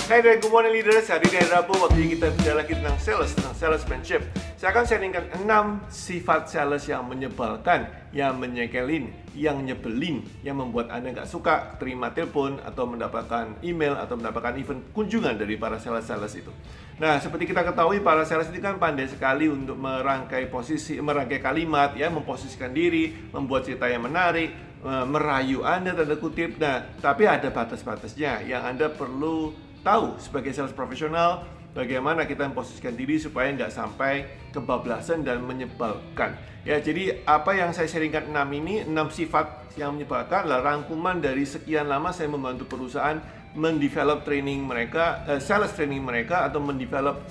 Hai dan good morning leaders, hari ini hari Rabu, waktunya kita bicara lagi tentang salesmanship. Saya akan sharingkan 6 sifat sales yang menyebalkan, yang menyekelin, yang nyebelin, yang membuat Anda nggak suka terima telepon atau mendapatkan email atau mendapatkan event kunjungan dari para sales itu. Nah, seperti kita ketahui, para sales ini kan pandai sekali untuk merangkai kalimat, ya, memposisikan diri, membuat cerita yang menarik, merayu Anda tanda kutip. Nah, tapi ada batas-batasnya yang Anda perlu tahu sebagai sales profesional, bagaimana kita memposisikan diri supaya nggak sampai kebablasan dan menyebalkan. Ya, jadi apa yang saya sharingkan 6 sifat yang menyebalkan adalah rangkuman dari sekian lama saya membantu perusahaan mendevelop training mereka, sales training mereka atau mendevelop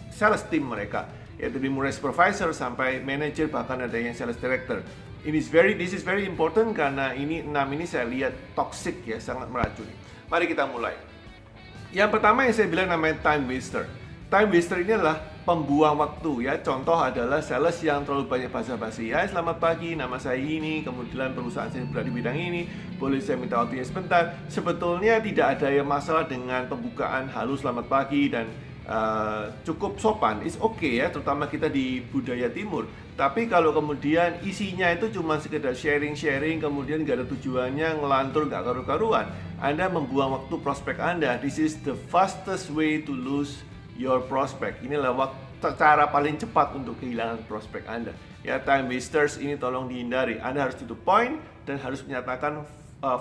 sales team mereka, yaitu dari mulai supervisor sampai manager, bahkan ada yang sales director. This is very important karena 6 ini saya lihat toxic, ya, sangat meracuni. Mari kita mulai. Yang pertama yang saya bilang namanya time waster. Time waster ini adalah pembuang waktu, ya. Contoh adalah sales yang terlalu banyak basa-basi. Ya, selamat pagi, nama saya ini, kemudian perusahaan saya berada di bidang ini, boleh saya minta waktunya sebentar. Sebetulnya tidak ada yang masalah dengan pembukaan halo selamat pagi dan cukup sopan, it's okay, ya, terutama kita di budaya timur. Tapi kalau kemudian isinya itu cuma sekedar sharing, kemudian gak ada tujuannya, ngelantur gak karu-karuan, Anda membuang waktu prospek Anda. This is the fastest way to lose your prospect. Inilah cara paling cepat untuk kehilangan prospek Anda. Ya, time wasters ini tolong dihindari. Anda harus to the point dan harus menyatakan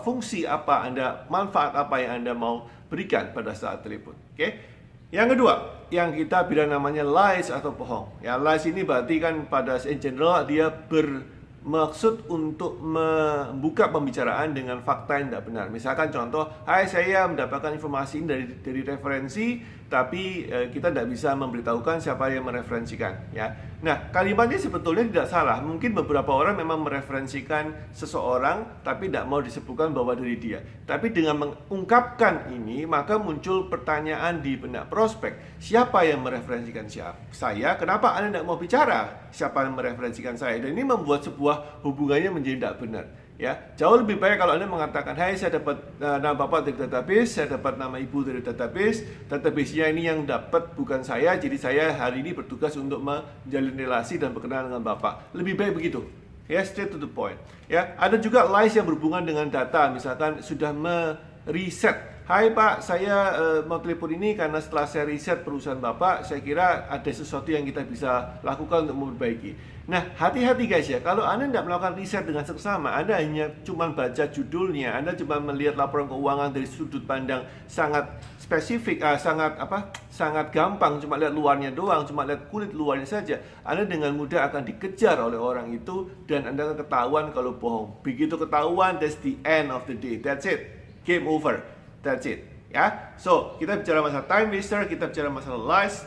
fungsi apa Anda, manfaat apa yang Anda mau berikan pada saat telepon. Oke? Yang kedua, yang kita bilang namanya lies atau bohong. Ya, lies ini berarti kan pada in general dia bermaksud untuk membuka pembicaraan dengan fakta yang tidak benar. Misalkan contoh, hai, saya mendapatkan informasi dari referensi, tapi kita tidak bisa memberitahukan siapa yang mereferensikan, ya. Nah, kalimatnya sebetulnya tidak salah. Mungkin beberapa orang memang mereferensikan seseorang, tapi tidak mau disebutkan bahwa dari dia. Tapi dengan mengungkapkan ini, maka muncul pertanyaan di benak prospek. Siapa yang mereferensikan saya? Kenapa Anda tidak mau bicara siapa yang mereferensikan saya? Dan ini membuat sebuah hubungannya menjadi tidak benar. Ya, jauh lebih baik kalau Anda mengatakan, hai, saya dapat nama Bapak dari database, saya dapat nama Ibu dari database-nya ini yang dapat bukan saya, jadi saya hari ini bertugas untuk menjalin relasi dan berkenalan dengan Bapak. Lebih baik begitu. Ya, straight to the point. Ya, ada juga lies yang berhubungan dengan data, misalkan sudah meriset. Hai Pak, saya mau telepon ini karena setelah saya riset perusahaan Bapak, saya kira ada sesuatu yang kita bisa lakukan untuk memperbaiki. Nah, hati-hati guys, ya, kalau Anda tidak melakukan riset dengan seksama, Anda hanya cuma baca judulnya, Anda cuma melihat laporan keuangan dari sudut pandang sangat spesifik, sangat gampang, cuma lihat luarnya doang, cuma lihat kulit luarnya saja, Anda dengan mudah akan dikejar oleh orang itu dan Anda akan ketahuan kalau bohong. Begitu ketahuan, that's the end of the day, that's it, game over. That's it, ya. So, kita bicara masalah time waster, kita bicara masalah lies.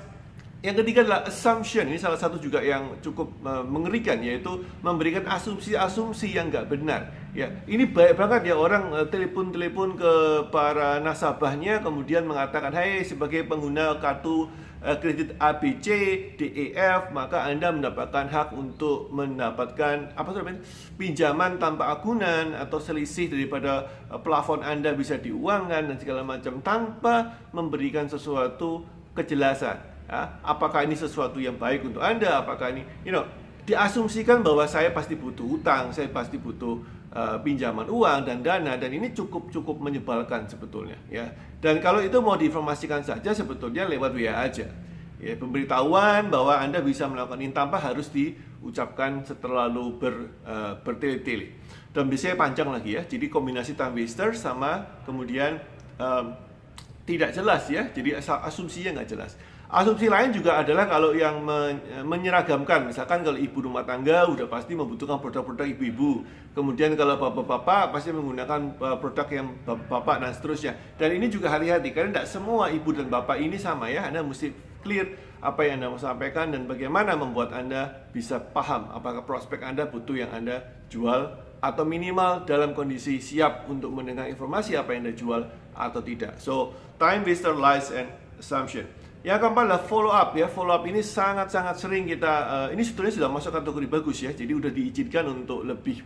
Yang ketiga adalah assumption. Ini salah satu juga yang cukup mengerikan, yaitu memberikan asumsi-asumsi yang nggak benar. Ya, ini banyak banget ya orang telepon ke para nasabahnya, kemudian mengatakan, hai, sebagai pengguna kartu kredit ABC, DEF, maka Anda mendapatkan hak untuk mendapatkan pinjaman tanpa agunan atau selisih daripada plafon Anda bisa diuangkan dan segala macam tanpa memberikan sesuatu kejelasan. Ya, apakah ini sesuatu yang baik untuk Anda? Apakah ini, diasumsikan bahwa saya pasti butuh utang, saya pasti butuh pinjaman uang dan dana, dan ini cukup menyebalkan sebetulnya, ya. Dan kalau itu mau diinformasikan saja sebetulnya lewat WA aja, ya, pemberitahuan bahwa Anda bisa melakukan ini tanpa harus diucapkan terlalu bertele-tele. Dan biasanya panjang lagi, ya. Jadi kombinasi time waster sama kemudian tidak jelas, ya. Jadi asumsinya nggak jelas. Asumsi lain juga adalah kalau yang menyeragamkan, misalkan kalau ibu rumah tangga udah pasti membutuhkan produk-produk ibu-ibu, kemudian kalau bapak-bapak pasti menggunakan produk yang bapak dan seterusnya. Dan ini juga hati-hati karena tidak semua ibu dan bapak ini sama, ya. Anda mesti clear apa yang Anda mau sampaikan dan bagaimana membuat Anda bisa paham apakah prospek Anda butuh yang Anda jual atau minimal dalam kondisi siap untuk mendengar informasi apa yang Anda jual atau tidak. So, time waster, lies, and assumption. Yang keempat adalah follow up, ya. Follow up ini sangat-sangat sering kita ini sebetulnya sudah masuk kategori bagus, ya. Jadi udah diizinkan untuk lebih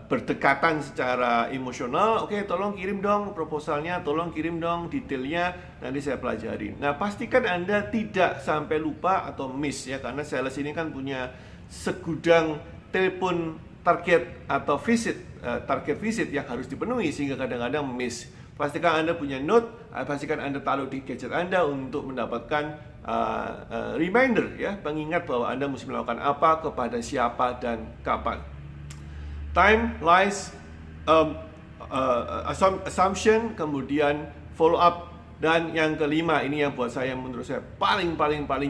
berdekatan secara emosional. Oke, tolong kirim dong proposalnya, tolong kirim dong detailnya, nanti saya pelajari. Nah, pastikan Anda tidak sampai lupa atau miss ya, karena sales ini kan punya segudang telepon target atau target visit yang harus dipenuhi sehingga kadang-kadang miss. Pastikan Anda punya note, pastikan Anda taruh di gadget Anda untuk mendapatkan reminder ya, pengingat bahwa Anda mesti melakukan apa, kepada siapa, dan kapan. Time, lies, assumption, kemudian follow up, dan yang kelima ini yang buat saya, menurut saya paling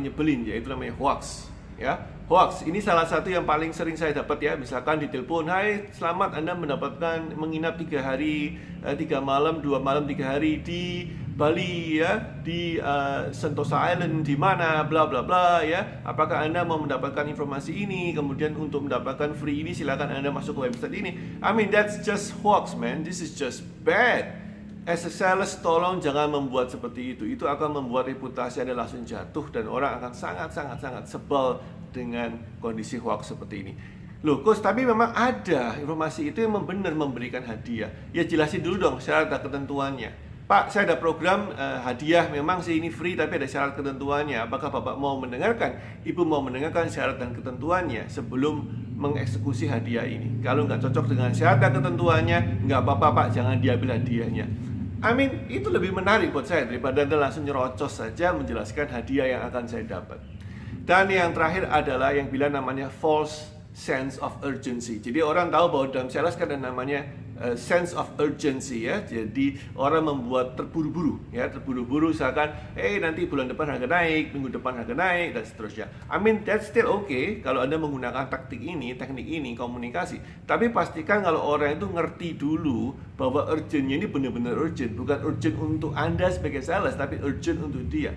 nyebelin, yaitu namanya hoax ya. Hoax ini salah satu yang paling sering saya dapat ya. Misalkan ditelepon, hai selamat Anda mendapatkan menginap 3 hari 3 malam 2 malam 3 hari di Bali ya, di Sentosa Island, di mana bla bla bla ya. Apakah Anda mau mendapatkan informasi ini? Kemudian untuk mendapatkan free ini silakan Anda masuk ke website ini. I mean that's just hoax man, this is just bad. As a sales, tolong jangan membuat seperti itu. Itu akan membuat reputasi Anda langsung jatuh dan orang akan sangat sebel dengan kondisi hoax seperti ini. Loh, Coach, tapi memang ada informasi itu yang benar memberikan hadiah. Ya jelasin dulu dong syarat dan ketentuannya. Pak, saya ada program hadiah, memang sih ini free tapi ada syarat ketentuannya. Apakah Bapak mau mendengarkan? Ibu mau mendengarkan syarat dan ketentuannya sebelum mengeksekusi hadiah ini. Kalau nggak cocok dengan syarat dan ketentuannya, nggak apa-apa Pak, jangan diambil hadiahnya. I mean, itu lebih menarik buat saya daripada Anda langsung nyerocos saja menjelaskan hadiah yang akan saya dapat. Dan yang terakhir adalah yang bilang namanya false sense of urgency. Jadi orang tahu bahwa dalam sales kan ada namanya sense of urgency ya. Jadi orang membuat terburu-buru ya, terburu-buru misalkan nanti bulan depan harga naik, minggu depan harga naik, dan seterusnya. I mean that's still okay kalau Anda menggunakan teknik ini komunikasi. Tapi pastikan kalau orang itu ngerti dulu bahwa urgentnya ini benar-benar urgent, bukan urgent untuk Anda sebagai sales tapi urgent untuk dia.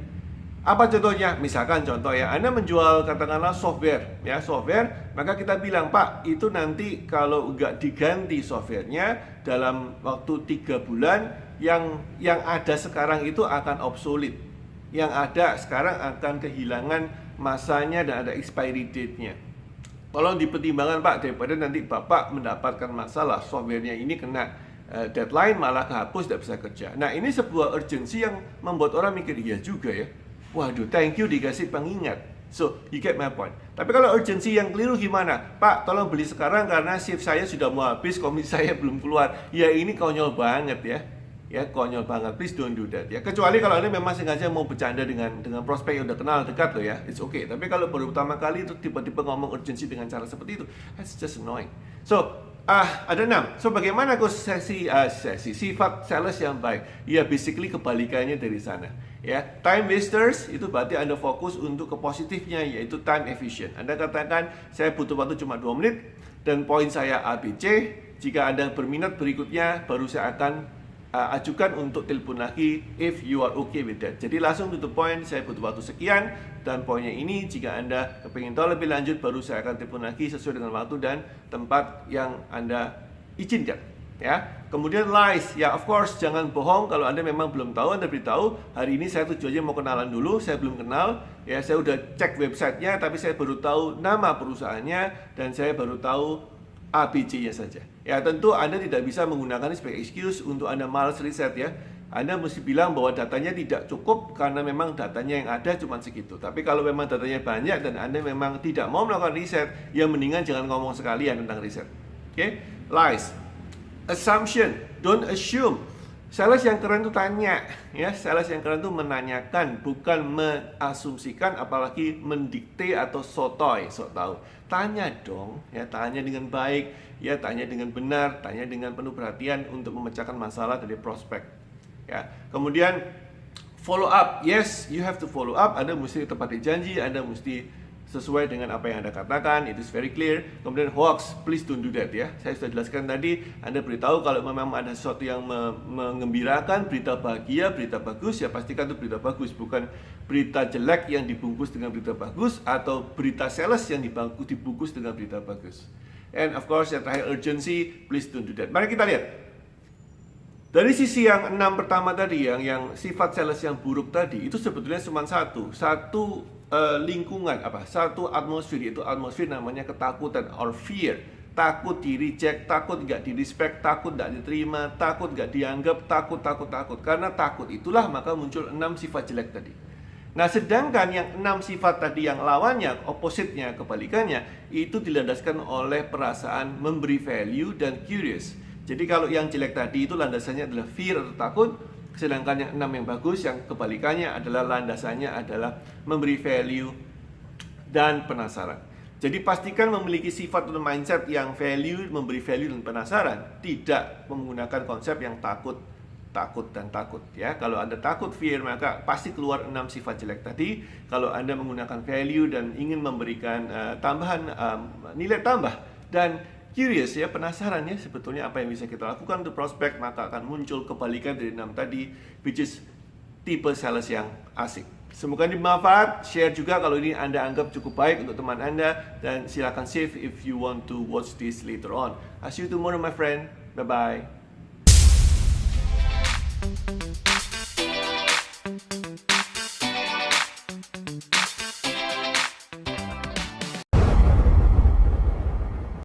Apa contohnya? Misalkan contoh ya, Anda menjual katakanlah software ya, software, maka kita bilang Pak, itu nanti kalau nggak diganti softwarenya dalam waktu 3 bulan, yang ada sekarang itu akan obsolete, yang ada sekarang akan kehilangan masanya dan ada expiry date-nya. Tolong dipertimbangkan Pak, daripada nanti Bapak mendapatkan masalah softwarenya ini kena deadline malah kehapus, tidak bisa kerja. Nah, ini sebuah urgency yang membuat orang mikir, iya juga ya. Waduh, thank you dikasih pengingat. So, you get my point. Tapi kalau urgency yang keliru gimana? Pak, tolong beli sekarang karena shift saya sudah mau habis, komisi saya belum keluar. Ya ini konyol banget ya. Ya, konyol banget. Please don't do that ya. Kecuali kalau Anda memang sengaja mau bercanda dengan prospek yang udah kenal dekat loh ya. It's okay. Tapi kalau baru pertama kali itu tiba-tiba ngomong urgency dengan cara seperti itu, that's just annoying. So, ada 6. So, bagaimana sifat sales yang baik? Ya, basically kebalikannya dari sana. Ya, time wasters itu berarti Anda fokus untuk ke positifnya, yaitu time efficient. Anda katakan saya butuh waktu cuma 2 menit dan poin saya ABC. Jika Anda berminat berikutnya, baru saya akan ajukan untuk telepon lagi if you are okay with that. Jadi langsung to the point, saya butuh waktu sekian dan poinnya ini. Jika Anda ingin tahu lebih lanjut, baru saya akan telepon lagi sesuai dengan waktu dan tempat yang Anda izinkan. Ya, kemudian lies, ya of course jangan bohong. Kalau Anda memang belum tahu, Anda beritahu hari ini saya tujuannya mau kenalan dulu, saya belum kenal. Ya, saya udah cek websitenya, tapi saya baru tahu nama perusahaannya dan saya baru tahu ABC-nya saja. Ya, tentu Anda tidak bisa menggunakan ini sebagai excuse untuk Anda malas riset ya. Anda mesti bilang bahwa datanya tidak cukup karena memang datanya yang ada cuma segitu. Tapi kalau memang datanya banyak dan Anda memang tidak mau melakukan riset, ya mendingan jangan ngomong sekalian tentang riset. Oke? Lies. Assumption, don't assume. Sales yang keren itu tanya, ya. Sales yang keren itu menanyakan, bukan mengasumsikan, apalagi mendikte atau sotoy, sok tahu. Tanya dong, ya, tanya dengan baik, ya, tanya dengan benar, tanya dengan penuh perhatian untuk memecahkan masalah dari prospek. Ya. Kemudian follow up, yes, you have to follow up. Anda mesti tepati janji, Anda mesti sesuai dengan apa yang Anda katakan, it is very clear. Kemudian hoax, please don't do that ya. Saya sudah jelaskan tadi, Anda beritahu kalau memang ada sesuatu yang mengembirakan, berita bahagia, berita bagus, ya pastikan itu berita bagus, bukan berita jelek yang dibungkus dengan berita bagus, atau berita sales yang dibungkus dengan berita bagus. And of course yang terakhir urgency, please don't do that. Mari kita lihat. Dari sisi yang 6 pertama tadi, yang sifat sales yang buruk tadi, itu sebetulnya cuma satu lingkungan, satu atmosfer, yaitu atmosfer namanya ketakutan or fear. takut di reject, takut nggak di respect, takut nggak diterima, takut nggak dianggap, takut. Karena takut itulah maka muncul 6 sifat jelek tadi. Nah, sedangkan yang 6 sifat tadi yang lawannya, opposite-nya, kebalikannya, itu dilandaskan oleh perasaan memberi value dan curious. Jadi kalau yang jelek tadi itu landasannya adalah fear atau takut, sedangkan yang 6 yang bagus, yang kebalikannya adalah landasannya adalah memberi value dan penasaran. Jadi pastikan memiliki sifat atau mindset yang value, memberi value dan penasaran, tidak menggunakan konsep yang takut ya. Kalau Anda takut fear, maka pasti keluar 6 sifat jelek tadi. Kalau Anda menggunakan value dan ingin memberikan tambahan nilai tambah dan curious ya, penasaran ya sebetulnya apa yang bisa kita lakukan untuk prospek, maka akan muncul kebalikan dari 6 tadi, which is tipe sales yang asik. Semoga bermanfaat. Share juga kalau ini Anda anggap cukup baik untuk teman Anda, dan silakan save if you want to watch this later on. I'll see you tomorrow, my friend. Bye bye.